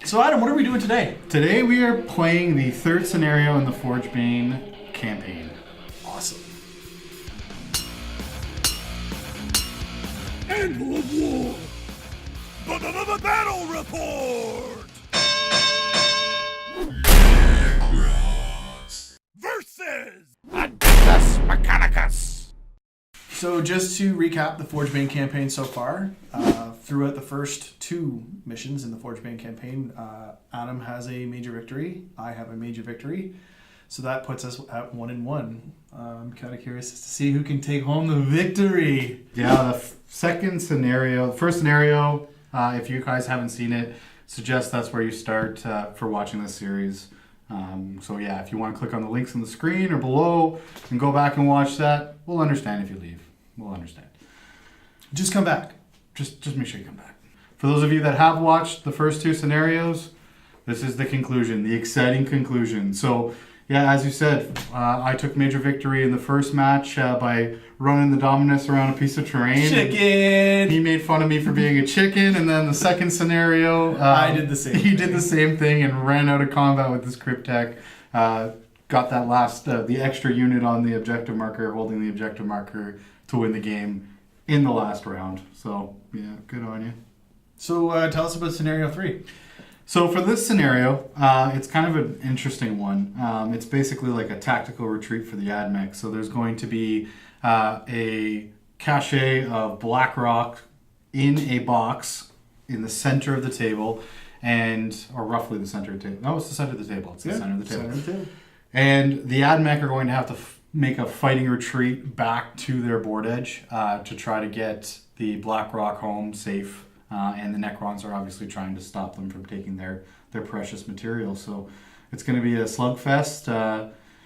So Adam, what are we doing today? Today we are playing the third scenario in the Forgebane campaign. Awesome. Anvil of War! Battle report! Necrons versus Adeptus Mechanicus! So just to recap the Forgebane campaign so far, throughout the first two missions in the Forgebane campaign, Adam has a major victory, I have a major victory, so that puts us at 1-1. I'm kind of curious as to see who can take home the victory. Yeah, the first scenario, if you guys haven't seen it, suggest that's where you start for watching this series. So yeah, if you want to click on the links on the screen or below and go back and watch that, we'll understand if you leave. We'll understand. Just come back. Just make sure you come back. For those of you that have watched the first two scenarios, this is the conclusion, the exciting conclusion. So yeah, as you said, I took major victory in the first match by running the Dominus around a piece of terrain. Chicken! He made fun of me for being a chicken, and then the second scenario... I did the same He thing. did the same thing and ran out of combat with his Cryptek. Got that last, the extra unit on the objective marker, holding the objective marker to win the game in the last round. So, yeah, good on you. So tell us about scenario 3. So for this scenario, it's kind of an interesting one. It's basically like a tactical retreat for the Admech. So there's going to be a cache of black rock in a box in the center of the table, or roughly the center of the table. No, it's the center of the table. It's the center of the table. Center of the table. And the Admech are going to have to make a fighting retreat back to their board edge to try to get the black rock home safe. And the Necrons are obviously trying to stop them from taking their precious material. So it's going to be a slugfest.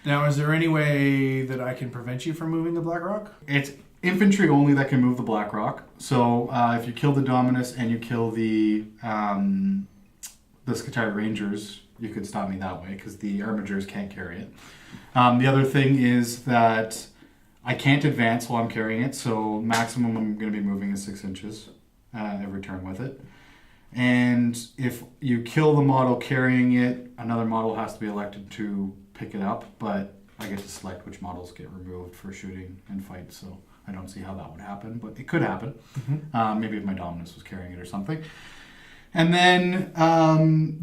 Now, is there any way that I can prevent you from moving the Black Rock? It's infantry only that can move the black rock. So if you kill the Dominus and you kill the Skitari Rangers, you could stop me that way because the Armigers can't carry it. The other thing is that I can't advance while I'm carrying it. So maximum I'm going to be moving is 6 inches. Every turn with it. And if you kill the model carrying it, another model has to be elected to pick it up, but I get to select which models get removed for shooting and fight, so I don't see how that would happen, but it could happen. Mm-hmm. Maybe if my Dominus was carrying it or something. And then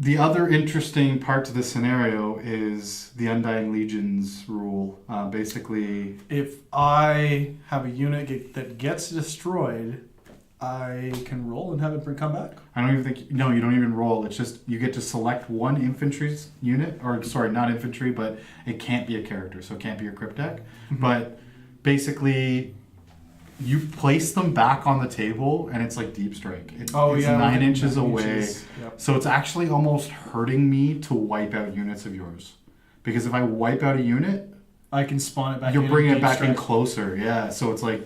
the other interesting part to this scenario is the Undying Legion's rule. Basically, if I have a unit that gets destroyed, I can roll and have it come back? I don't even think... No, you don't even roll. It's just you get to select one infantry's unit. Or, sorry, not infantry, but it can't be a character, so it can't be your Cryptek. Mm-hmm. But basically, you place them back on the table, and it's like Deep Strike. It's 9 inches away. Yep. So it's actually almost hurting me to wipe out units of yours. Because if I wipe out a unit... I can spawn it back You'll bring it back in closer, yeah. So it's like...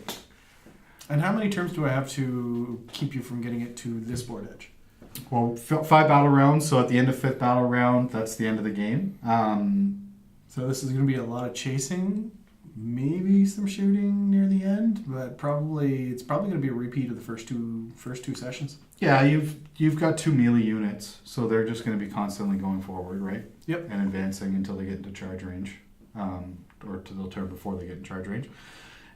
And how many turns do I have to keep you from getting it to this board edge? Well, 5 battle rounds, so at the end of 5th battle round, that's the end of the game. So this is going to be a lot of chasing, maybe some shooting near the end, but it's probably going to be a repeat of the first two sessions. Yeah, you've got 2 melee units, so they're just going to be constantly going forward, right? Yep. And advancing until they get into charge range, or to the turn before they get in charge range.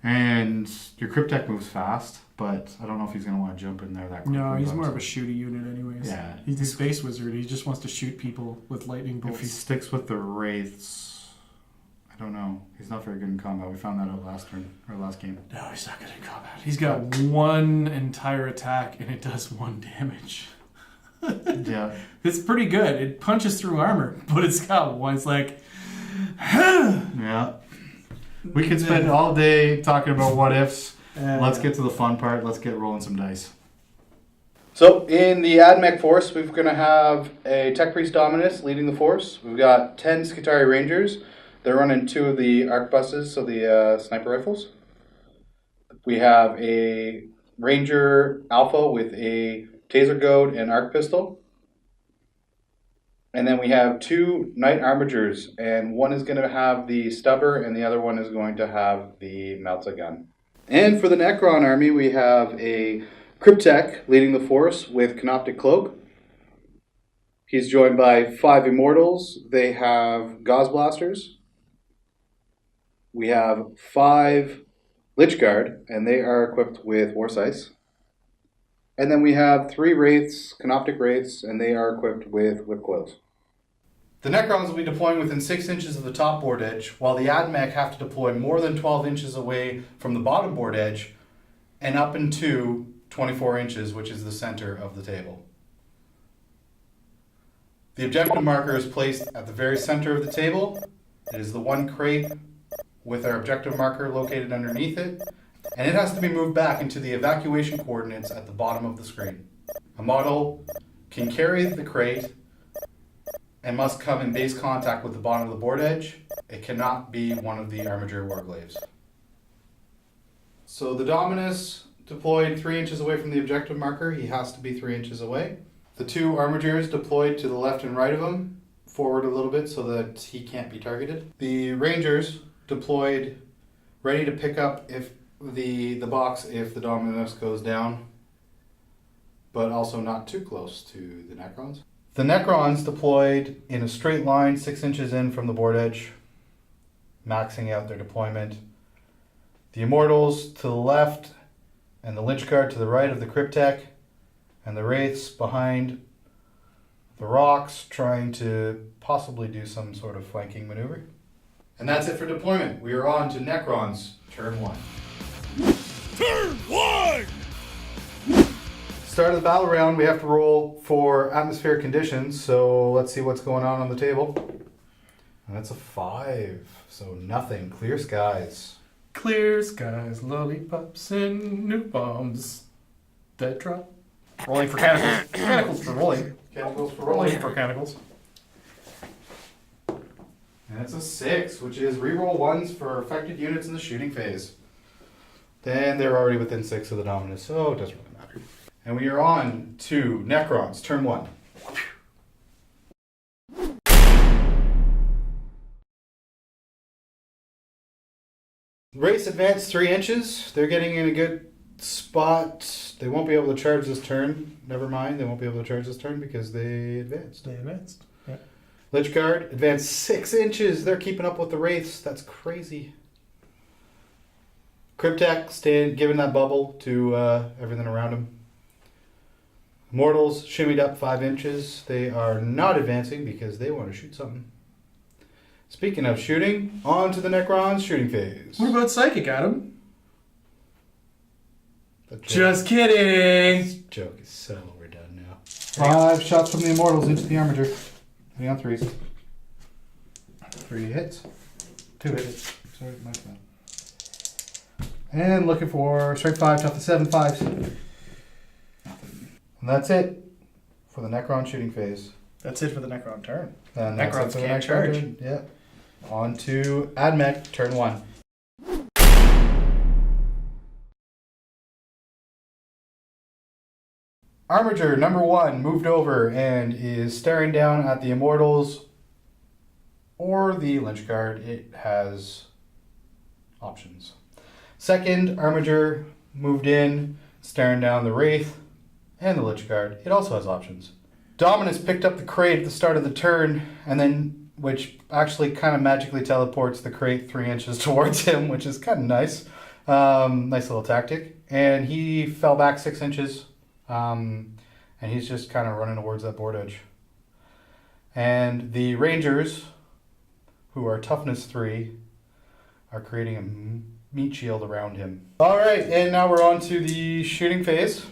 And your Cryptek moves fast, but I don't know if he's going to want to jump in there that quickly. No, he's more of a shooty unit anyways. Yeah. He's a space wizard. He just wants to shoot people with lightning bolts. If he sticks with the Wraiths, I don't know. He's not very good in combat. We found that out last game. No, he's not good in combat. He's got one entire attack, and it does 1 damage. Yeah. It's pretty good. It punches through armor, but it's got one. It's like... Yeah. We could spend all day talking about what ifs. Let's get to the fun part. Let's get rolling some dice. So in the Admech force, we're going to have a Tech Priest Dominus leading the force. We've got 10 Skitari Rangers. They're running 2 of the arquebuses, so the sniper rifles. We have a Ranger Alpha with a Taser Goad and Arc Pistol. And then we have 2 Knight Armigers, and one is going to have the Stubber, and the other one is going to have the Melta gun. And for the Necron army, we have a Cryptek leading the force with Canoptic Cloak. He's joined by 5 Immortals. They have Gauze Blasters. We have 5 Lich Guard, and they are equipped with War Scythes. And then we have 3 Wraiths, Canoptic Wraiths, and they are equipped with Whip Coils. The Necrons will be deploying within 6 inches of the top board edge, while the Admech have to deploy more than 12 inches away from the bottom board edge and up into 24 inches, which is the center of the table. The objective marker is placed at the very center of the table. It is the one crate with our objective marker located underneath it, and it has to be moved back into the evacuation coordinates at the bottom of the screen. A model can carry the crate and must come in base contact with the bottom of the board edge. It cannot be one of the Armiger Warglaves. So the Dominus deployed 3 inches away from the objective marker. He has to be 3 inches away. The 2 Armigers deployed to the left and right of him, forward a little bit so that he can't be targeted. The Rangers deployed ready to pick up if the box if the Dominus goes down, but also not too close to the Necrons. The Necrons deployed in a straight line 6 inches in from the board edge, maxing out their deployment. The Immortals to the left and the Lich Guard to the right of the Cryptek, and the Wraiths behind the rocks trying to possibly do some sort of flanking maneuver. And that's it for deployment. We are on to Necrons, turn 1. Turn 1! Start of the battle round, we have to roll for atmospheric conditions, so let's see what's going on the table. And that's a 5, so nothing. Clear skies. Clear skies, lollipops, and nuke bombs. Dead drop. Rolling for canticles. Canticles for rolling. Canticles for Rolling rolling. for canticles. And it's a 6, which is reroll 1s for affected units in the shooting phase. Then they're already within 6 of the Dominus, so it doesn't really matter. And we are on to Necrons, turn 1. Race advanced 3 inches. They're getting in a good spot. They won't be able to charge this turn. Never mind, they won't be able to charge this turn because they advanced. They advanced. Yeah. Lich Guard advanced 6 inches. They're keeping up with the Wraiths. That's crazy. Cryptek giving that bubble to everything around him. Mortals shimmied up 5 inches. They are not advancing because they want to shoot something. Speaking of shooting, on to the Necrons shooting phase. What about Psychic, Adam? That joke- Just kidding! This joke is so overdone now. 5 shots from the Immortals into the Armiger. Hitting on 3s. 3 hits. 2 hits. Sorry, my bad. And looking for strength 5, toughness 7, 5s. Nothing. And that's it for the Necron shooting phase. That's it for the Necron turn. And Necrons that's it for the can't Necron charge. turn. Yeah. On to Admech, turn 1. Armiger number 1 moved over and is staring down at the Immortals or the Lich Guard. It has options. Second, Armiger moved in, staring down the Wraith and the Lich Guard. It also has options. Dominus picked up the crate at the start of the turn, and then, which actually kind of magically teleports the crate 3 inches towards him, which is kind of nice. Nice little tactic. And he fell back 6 inches, and he's just kind of running towards that board edge. And the Rangers, who are toughness 3, are creating a meat shield around him. All right, and now we're on to the shooting phase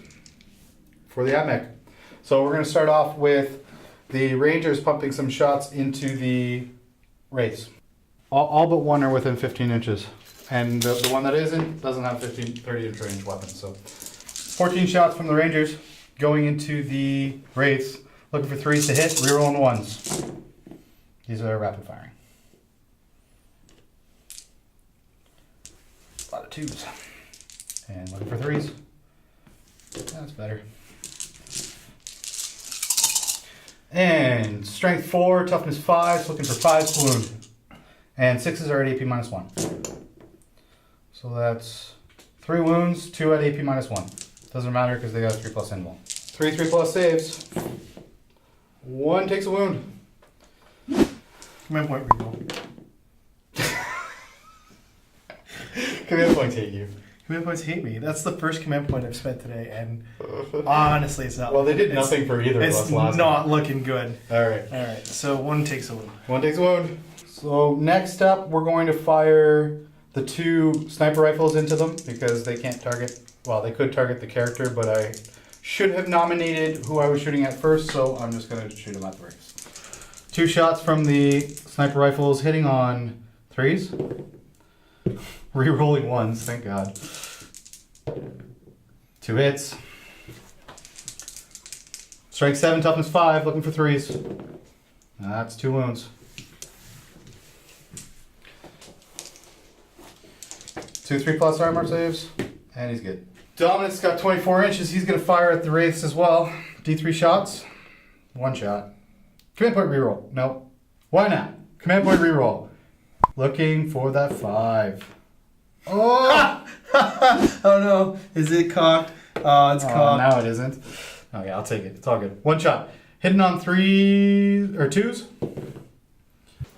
for the Admech. So we're going to start off with the Rangers pumping some shots into the Wraiths. All but one are within 15 inches. And the one that isn't doesn't have 30 inch range weapons. So 14 shots from the Rangers going into the Wraiths. Looking for 3s to hit, rerolling 1s. These are rapid firing. A lot of 2s. And looking for 3s. That's better. And strength 4, toughness 5, looking for 5s to wound. And 6s are at AP -1. So that's 3 wounds, 2 at AP -1. Doesn't matter because they got a 3+ invul. 3 3+ saves. 1 takes a wound. Command point reroll. Command points hate you. Command points hate me. That's the first command point I've spent today, and honestly, it's not. Well, they did it's- nothing for either of us It's last not looking good. time. Alright. All right, so 1 takes a wound. 1 takes a wound. So next up, we're going to fire the 2 sniper rifles into them because they can't target. Well, they could target the character, but I should have nominated who I was shooting at first, so I'm just going to shoot them at the wraiths. 2 shots from the sniper rifles hitting on 3s. Rerolling 1s, thank God. 2 hits. Strike 7, toughness 5, looking for 3s. That's 2 wounds. 2 3+ armor saves, and he's good. Dominant's got 24 inches. He's going to fire at the wraiths as well. D3 shots. 1 shot. Command point reroll. Nope. Why not? Command point reroll. Looking for that 5. Oh! Oh no, is it cocked? Oh, it's cocked. Now it isn't. Okay, I'll take it. It's all good. 1 shot. Hitting on 3 or 2s.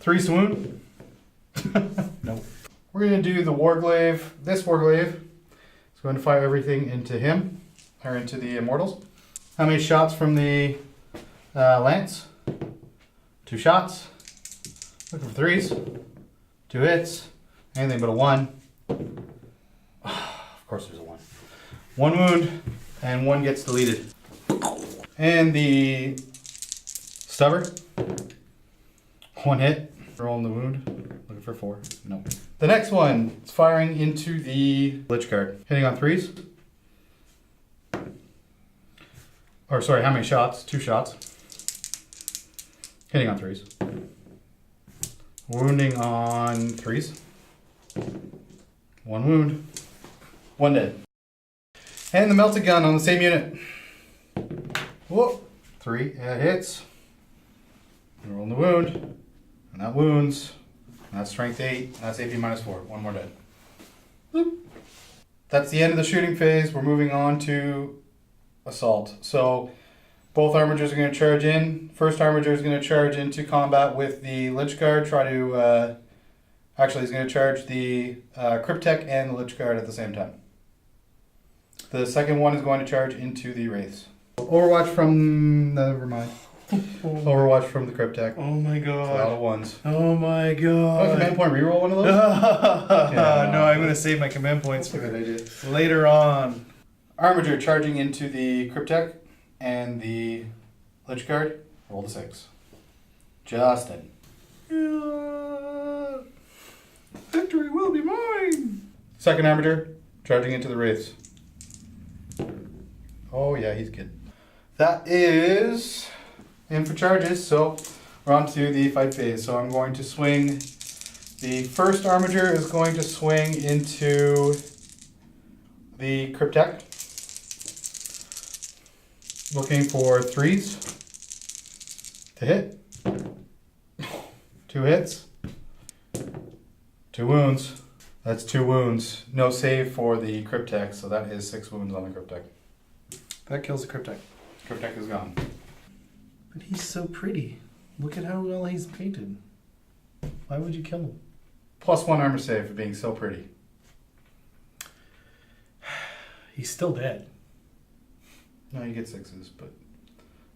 3's to wound. Nope. We're going to do the Warglaive. This Warglaive is going to fire everything into him, or into the Immortals. How many shots from the Lance? 2 shots. Looking for 3s. 2 hits. Anything but a 1. Of course there's a 1. 1 wound, and 1 gets deleted. And the Stubber. 1 hit. Rolling the wound. Looking for 4. Nope. The next one is firing into the Lich Guard. Hitting on 3s. Or sorry, how many shots? 2 shots. Hitting on 3s. Wounding on 3s. 1 wound. 1 dead. And the Melted Gun on the same unit. Whoa. 3 hits. Rolling the wound. And that wounds. And that's strength 8. That's AP -4. 1 more dead. Boop. That's the end of the shooting phase. We're moving on to assault. So both armigers are going to charge in. First armiger is going to charge into combat with the Lich Guard. Try to... actually, he's going to charge the Cryptek and the Lich Guard at the same time. The second one is going to charge into the Wraiths. Overwatch from... Never mind. Overwatch from the Cryptek. Oh my It's a lot god. of 1s. Oh my Oh, god. command point reroll one of those? No, I'm going to save my command points That's a for good idea. later on. Armiger charging into the Cryptek and the Lich Guard. Roll the 6. Justin. Victory will be mine. Second Armiger charging into the Wraiths. Oh yeah, he's good. That is in for charges, so we're on to the fight phase. So I'm going to swing. The first Armiger is going to swing into the Cryptek. Looking for 3s to hit. 2 hits. 2 wounds. That's 2 wounds. No save for the Cryptek, so that is 6 wounds on the Cryptek. That kills the Cryptek. Cryptek is gone. But he's so pretty. Look at how well he's painted. Why would you kill him? +1 armor save for being so pretty. He's still dead. No, you get 6s, but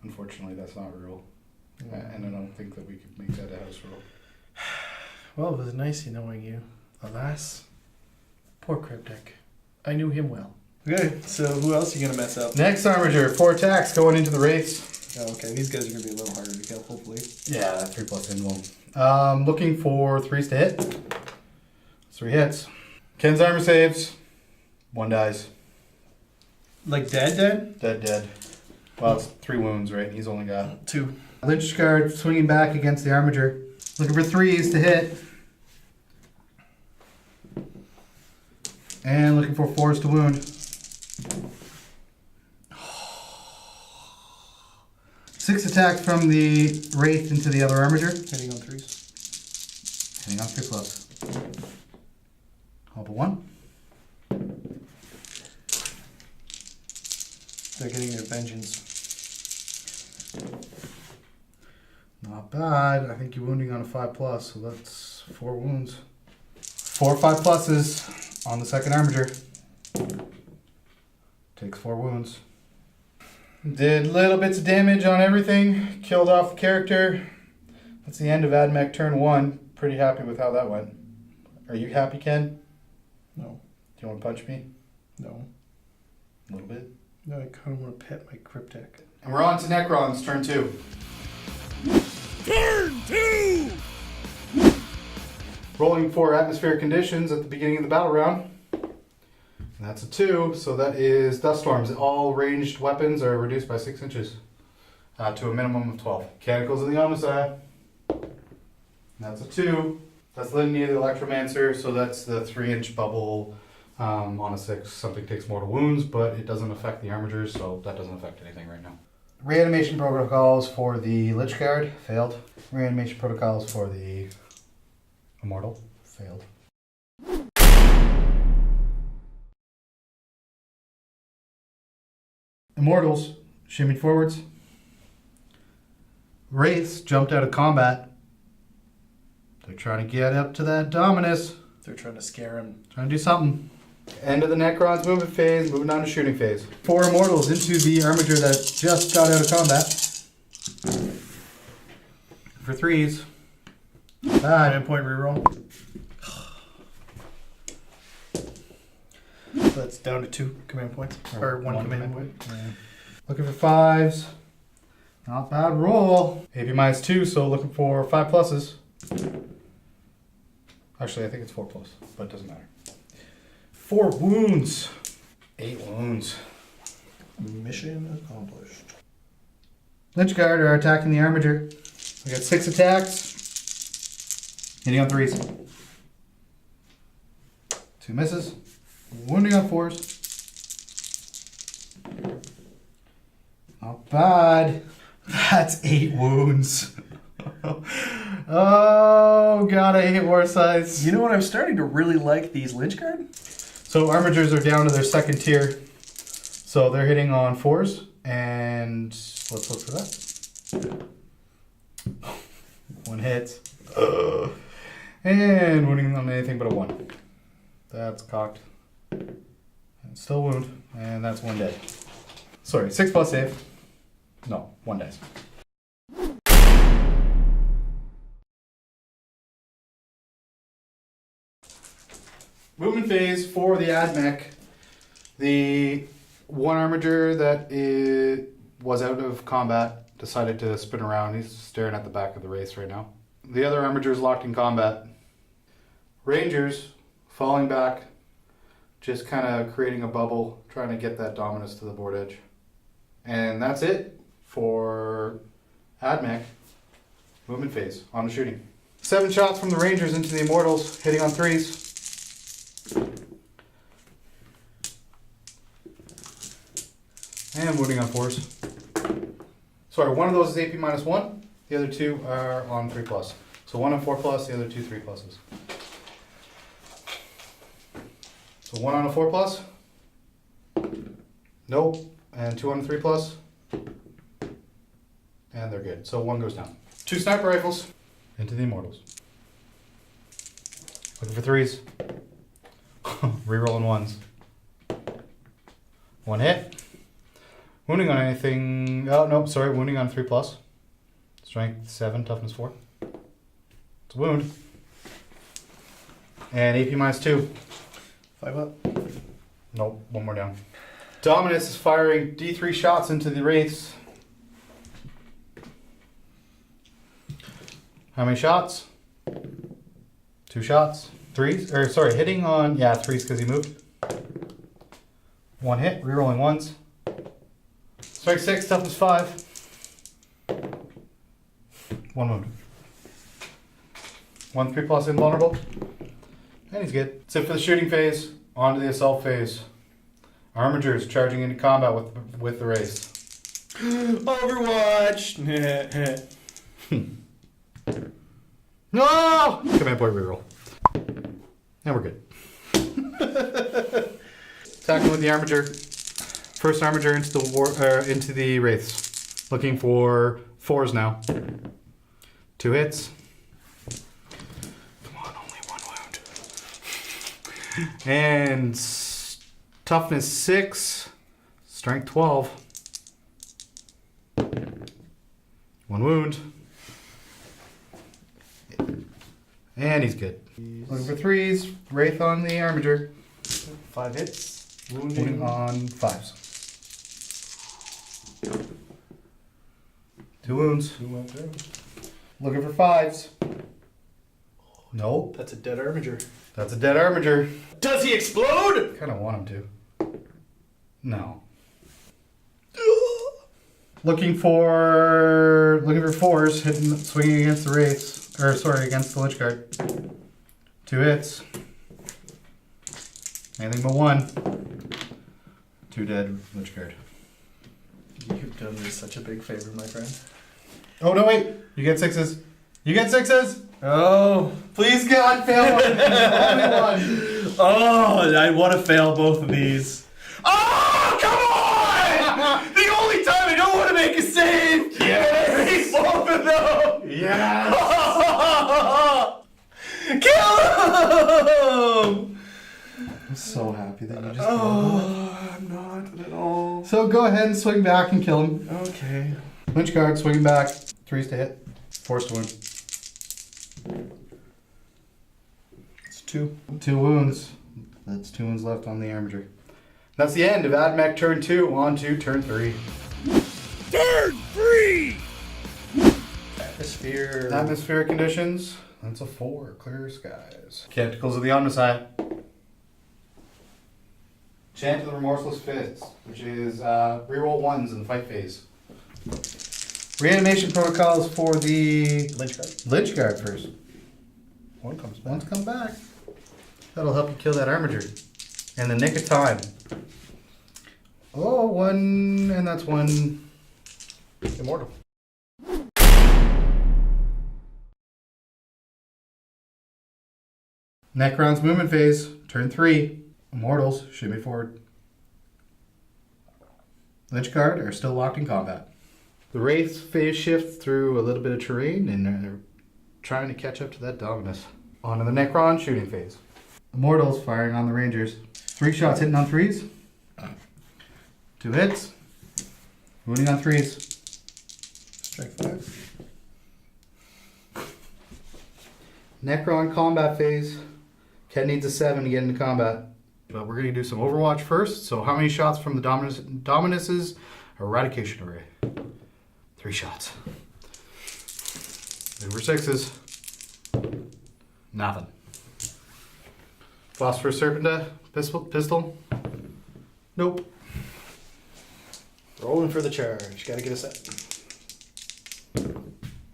unfortunately that's not a rule. And I don't think that we could make that a house rule. Well, it was nice knowing you. Alas, poor Cryptek. I knew him well. Okay, so who else are you going to mess up? Next Armiger, 4 attacks going into the Wraiths. Oh, okay, these guys are going to be a little harder to kill, hopefully. Yeah, that 3+ in one. Looking for 3s to hit. 3 hits. Ken's armor saves. 1 dies. Like dead? Dead. Well, it's 3 wounds, right? He's only got 2. Lich Guard swinging back against the Armiger. Looking for 3s to hit. And looking for 4s to wound. 6 attacks from the Wraith into the other Armiger. Hitting on 3s. Hitting on 3+. Hope a 1. They're getting their vengeance. Not bad. I think you're wounding on a 5+, so that's 4 wounds. 4 5+s on the second armature. Takes 4 wounds. Did little bits of damage on everything. Killed off the character. That's the end of Admech turn 1. Pretty happy with how that went. Are you happy, Ken? No. Do you want to punch me? No. A little bit. No, I kind of want to pet my Cryptek. And we're on to Necrons, turn 2. Turn 2! Rolling for atmospheric conditions at the beginning of the battle round. And that's a 2, so that is Dust Storms. All ranged weapons are reduced by 6 inches to a minimum of 12. Mechanicals of the Omnicide. That's a 2. That's Litany of the Electromancer, so that's the 3-inch bubble on a 6. Something takes mortal wounds, but it doesn't affect the armatures, so that doesn't affect anything right now. Reanimation protocols for the Lich Guard, failed. Reanimation protocols for the Immortal, failed. Immortals, shimmied forwards. Wraiths jumped out of combat. They're trying to get up to that Dominus. They're trying to scare him. Trying to do something. End of the Necrons movement phase, moving on to shooting phase. 4 Immortals into the armature that just got out of combat. For 3s. Command point reroll. So that's down to 2 command points. Or 1 command point. Yeah. Looking for 5s. Not bad roll. AP -2, so looking for 5+s. Actually, I think it's 4+, but it doesn't matter. 4 wounds. 8 wounds. Mission accomplished. Lich Guard are attacking the armature. We got 6 attacks. Hitting on 3s. 2 misses. Wounding on 4s. Not bad. That's 8 wounds. Oh god, I hate war size. You know what? I'm starting to really like these Lich Guard. So armatures are down to their 2nd tier. So they're hitting on 4s. And let's look for that. 1 hit. And wounding on anything but a 1. That's cocked. And still wound. And that's 1 dead. Sorry, 6+ save. No, 1 dies. Movement phase for the Admech. The 1 armature that was out of combat decided to spin around. He's staring at the back of the race right now. The other armature is locked in combat. Rangers falling back, just kind of creating a bubble, trying to get that Dominus to the board edge. And that's it for Admech. Movement phase on the shooting. 7 shots from the Rangers into the Immortals, hitting on 3s. And wounding on 4s. Sorry, 1 of those is AP -1. The other 2 are on 3+. So 1 on 4+, the other 2 3+s. So 1 on a 4+. Nope. And 2 on a 3+. And they're good. So 1 goes down. 2 sniper rifles into the Immortals. Looking for 3s. Rerolling 1s. 1 hit. Wounding on anything. Oh, no, sorry. Wounding on 3+. Strength 7, toughness 4. It's a wound. And AP -2. 5 up. Nope, 1 more down. Dominus is firing D3 shots into the Wraiths. How many shots? 2 shots. 3s? Or sorry, hitting on 3s because he moved. 1 hit, rerolling 1s. Strike 6, toughness 5. 1 wound. 1 3+ invulnerable. And he's good. That's it for the shooting phase. On to the assault phase. Armatures charging into combat with the race. Overwatch! No! Command point reroll. And we're good. Attacking with the armature. First armature into the wraiths. Looking for 4s now. 2 hits. Come on, only 1 wound. And toughness 6, strength 12. 1 wound. And he's good. Looking for 3s. Wraith on the Armiger. 5 hits. Wounding on 5s. 2 wounds. 2 went through. Looking for 5s. Nope. That's a dead Armiger. That's a dead Armiger. Does he explode? Kind of want him to. No. Looking for 4s, hitting, swinging against the wraiths, or sorry, against the lich guard. 2 hits. Anything but 1. 2 dead lich guard. You've done me such a big favor, my friend. Oh no, wait! You get 6s. You get 6s. Oh, Please God, fail one. Only 1. oh! I want to fail both of these. Oh, come on! The only time I don't want to make a save. Yes, both of them. Yes. Kill him! I'm so happy that you just. Oh, I'm not at all. So go ahead and swing back and kill him. Okay. Lich guard, swinging back. 3s to hit. 4s to wound. It's 2. 2 wounds. That's 2 wounds left on the Armiger. That's the end of Admech turn 2. On to turn 3. Turn 3! Atmosphere. Atmospheric conditions. That's a 4. Clear skies. Canticles of the Omnicide. Chant of the Remorseless Fists, which is reroll 1s in the fight phase. Reanimation protocols for the Lich guard. Lich guard first. 1 comes back. One's come back. That'll help you kill that Armiger. In the nick of time. Oh, 1, and that's 1 immortal. Necron's movement phase, turn 3. Immortals, shimmy forward. Lich guard are still locked in combat. The Wraiths phase shift through a little bit of terrain and they're trying to catch up to that Dominus. On to the Necron shooting phase. Immortals firing on the Rangers. 3 shots hitting on 3s. 2 hits. Wounding on 3s. Strike 5. Necron combat phase. Ken needs a 7 to get into combat. But we're going to do some Overwatch first. So how many shots from the Dominus's Eradication Array? 3 shots. Over 6s. Nothing. Phosphorus Serpenta pistol. Nope. Rolling for the charge. Gotta get a set.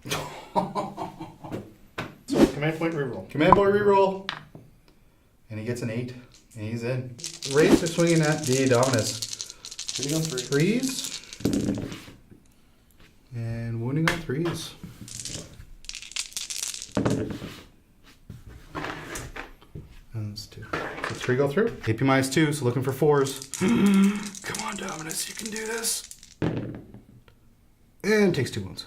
So, command point reroll. Command point reroll. And he gets an 8. And he's in. Wraiths are swinging at the Dominus. Shooting on 3. 3s. And wounding on 3s. And that's 2. So 3 go through. AP minus 2, so looking for 4s. Come on, Dominus, you can do this. And takes 2 wounds.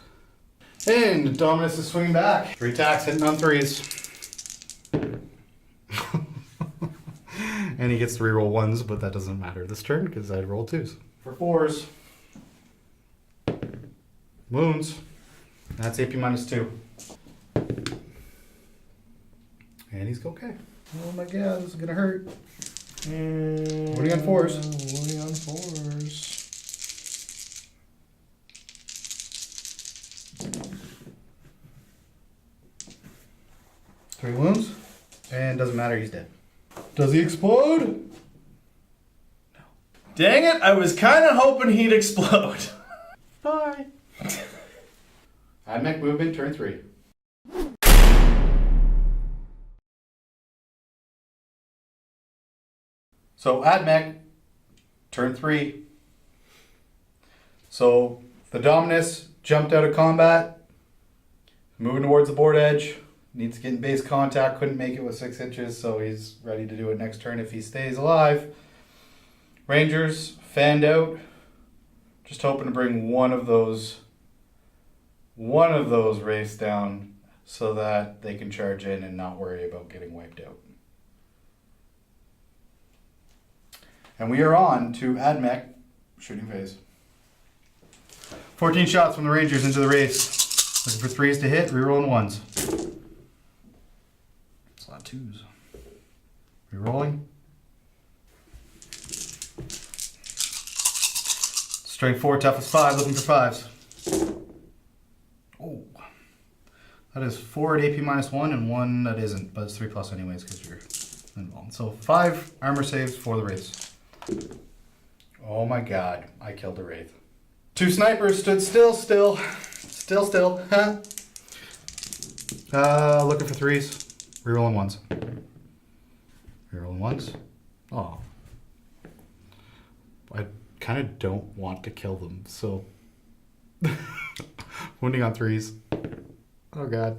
And Dominus is swinging back. 3 attacks, hitting on 3s. And he gets to reroll 1s, but that doesn't matter this turn because I rolled 2s. For 4s. Wounds. That's AP minus 2. And he's okay. Oh my god, this is gonna hurt. And Wounding on 4s. Wounding on 4s. Three wounds. And doesn't matter, he's dead. Does he explode? Dang it, I was kind of hoping he'd explode. Bye. Admech movement, turn 3. So Admech, turn 3. So the Dominus jumped out of combat, moving towards the board edge. Needs to get in base contact, couldn't make it with 6 inches, so he's ready to do it next turn if he stays alive. Rangers, fanned out. Just hoping to bring one of those one of those Wraiths down so that they can charge in and not worry about getting wiped out. And we are on to Admech shooting phase. 14 shots from the Rangers into the Wraiths. Looking for 3s to hit, rerolling 1s. It's a lot of 2s. Rerolling. Strength 4, toughness 5, looking for 5s. Oh. That is 4 at AP -1 and 1 that isn't, but it's 3+ anyways because you're involved. So 5 armor saves for the Wraiths. Oh my god, I killed the Wraith. 2 snipers stood still. Huh? Looking for 3s. Rerolling 1s. Rerolling 1s. Oh. I kind of don't want to kill them, so... Wounding on 3s. Oh god.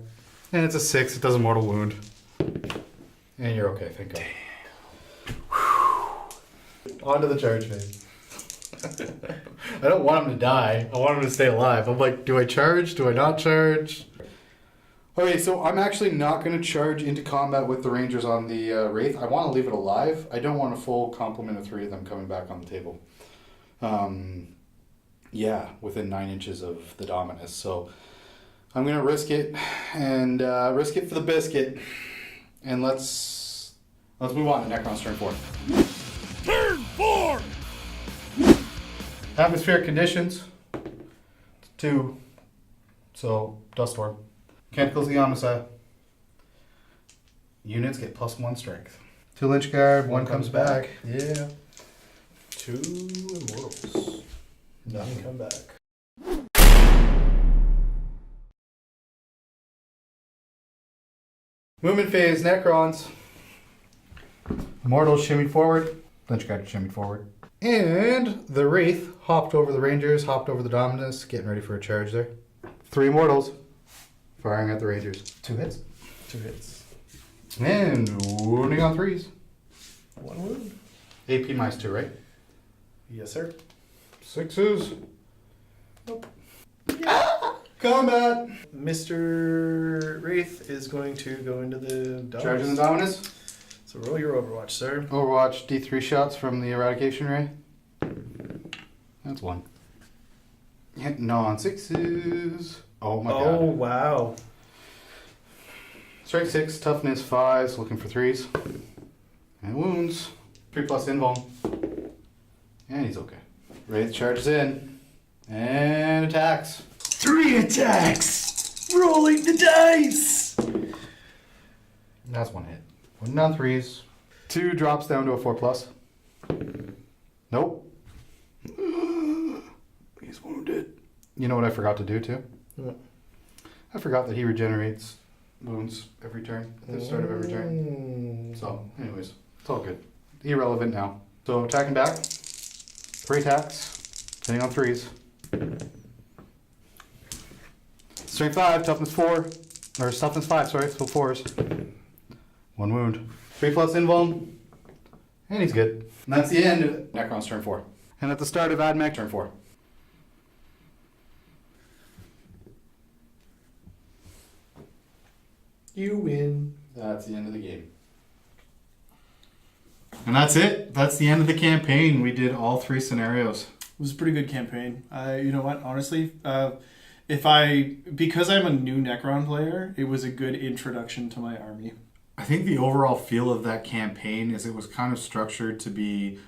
And it's a 6, it does a mortal wound. And you're okay, thank god. On to the charge phase. I don't want him to die. I want him to stay alive. I'm like, do I charge? Do I not charge? Okay, so I'm actually not going to charge into combat with the Rangers on the Wraith. I want to leave it alive. I don't want a full complement of 3 of them coming back on the table. Yeah, within 9 inches of the Dominus. So I'm going to risk it and risk it for the biscuit. And let's move on to Necron's turn 4. Turn 4! Atmospheric conditions. 2. So, dust storm. Canticles of the Omnicide. Units get +1 strength. 2 Lynch Guard, 1 comes back. Yeah. 2 Immortals. Nothing come back. Movement phase, Necrons. Immortals shimmied forward. Lynch Guard shimmied forward. And the Wraith hopped over the Rangers, hopped over the Dominus, getting ready for a charge there. 3 Immortals. Firing at the Rangers. 2 hits. 2 hits. And wounding on 3s. 1 wound. AP -2, right? Yes, sir. 6s. Nope. Combat! Mr. Wraith is going to go into the Dominus. Charging the Dominus. So roll your Overwatch, sir. Overwatch D3 shots from the Eradication Ray. That's 1. Hitting on 6s. Oh my god. Oh, wow. Strength 6, toughness 5s, looking for 3s. And wounds. 3+ invuln. And he's okay. Wraith charges in. And attacks. 3 attacks! Rolling the dice! That's 1 hit. 1 down 3s. 2 drops down to a 4+. Nope. He's wounded. You know what I forgot to do too? What? I forgot that he regenerates wounds every turn, at the start of every turn. So, anyways, it's all good. Irrelevant now. So, attacking back. 3 attacks. Hitting on 3s. Strength 5, toughness 4. Or toughness 5, sorry, so 4s. 1 wound. 3+ invuln. And he's good. And that's the end of Necron's turn 4. And at the start of Admech, turn 4. You win. That's the end of the game. And that's it. That's the end of the campaign. We did all 3 scenarios. It was a pretty good campaign. You know what? Honestly, because I'm a new Necron player, it was a good introduction to my army. I think the overall feel of that campaign is it was kind of structured to be...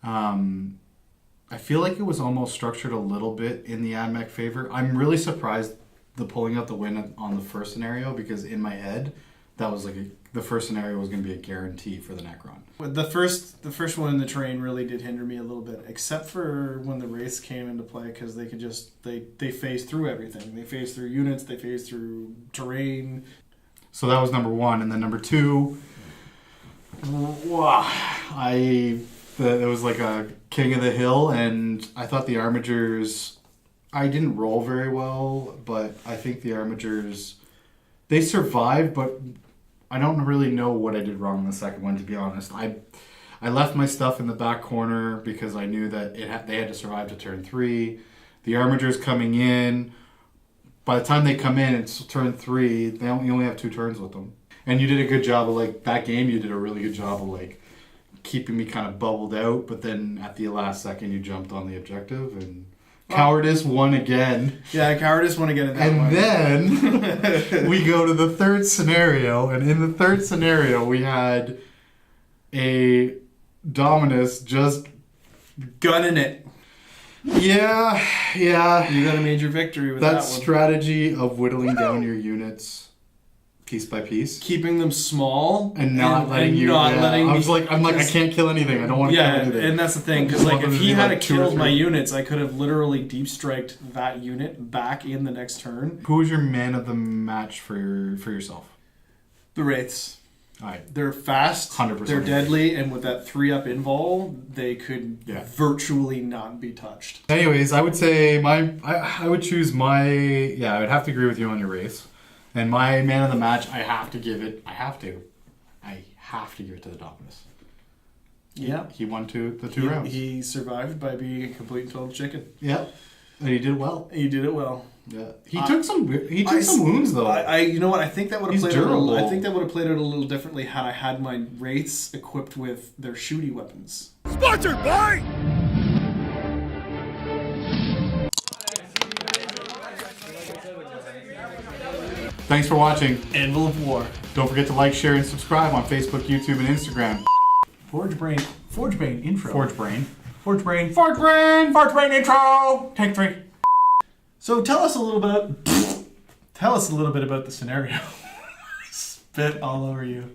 I feel like it was almost structured a little bit in the Admech favor. I'm really surprised the pulling out the win on the first scenario, because in my head, that was like the first scenario was going to be a guarantee for the Necron. The first one in the terrain really did hinder me a little bit, except for when the Wraiths came into play, because they could just they phased through everything. They phased through units, they phased through terrain. So that was number 1, and then number 2, it was like a king of the hill, and I thought the Armigers, I didn't roll very well, but I think the Armigers, they survived, but I don't really know what I did wrong in the second one, to be honest. I left my stuff in the back corner because I knew that they had to survive to turn 3. The Armigers coming in, by the time they come in, it's turn 3. You only have 2 turns with them. And you did a good job of, like, that game, you did a really good job of, like, keeping me kind of bubbled out, but then at the last second you jumped on the objective, and cowardice won again. Yeah, cowardice won again in that one. And then we go to the third scenario, and in the third scenario we had a Dominus just gunning it. Yeah. You got a major victory with that one. Strategy of whittling down your units piece by piece, keeping them small and not letting you. I'm like, I can't kill anything. I don't want to kill anything. And that's the thing, because like if he had killed my units, I could have literally deep striked that unit back in the next turn. Who was your man of the match for yourself? The Wraiths. Alright. They're fast, 100%. They're deadly, and with that 3-up invul, they could virtually not be touched. Anyways, I would say I would choose I would have to agree with you on your race. And my man of the match, I have to give it to the Dominus. Yeah. He won the two rounds. He survived by being a complete and total chicken. Yep. And he did well. He did it well. Yeah. He took some wounds though. You know what? I think that would have played durable. I think that would have played out a little differently had I had my Wraiths equipped with their shooty weapons. Sponsored by Thanks for watching. Anvil of War. Don't forget to like, share, and subscribe on Facebook, YouTube, and Instagram. Forgebane intro. Forgebane intro. Take 3. So tell us a little bit about the scenario. Spit all over you.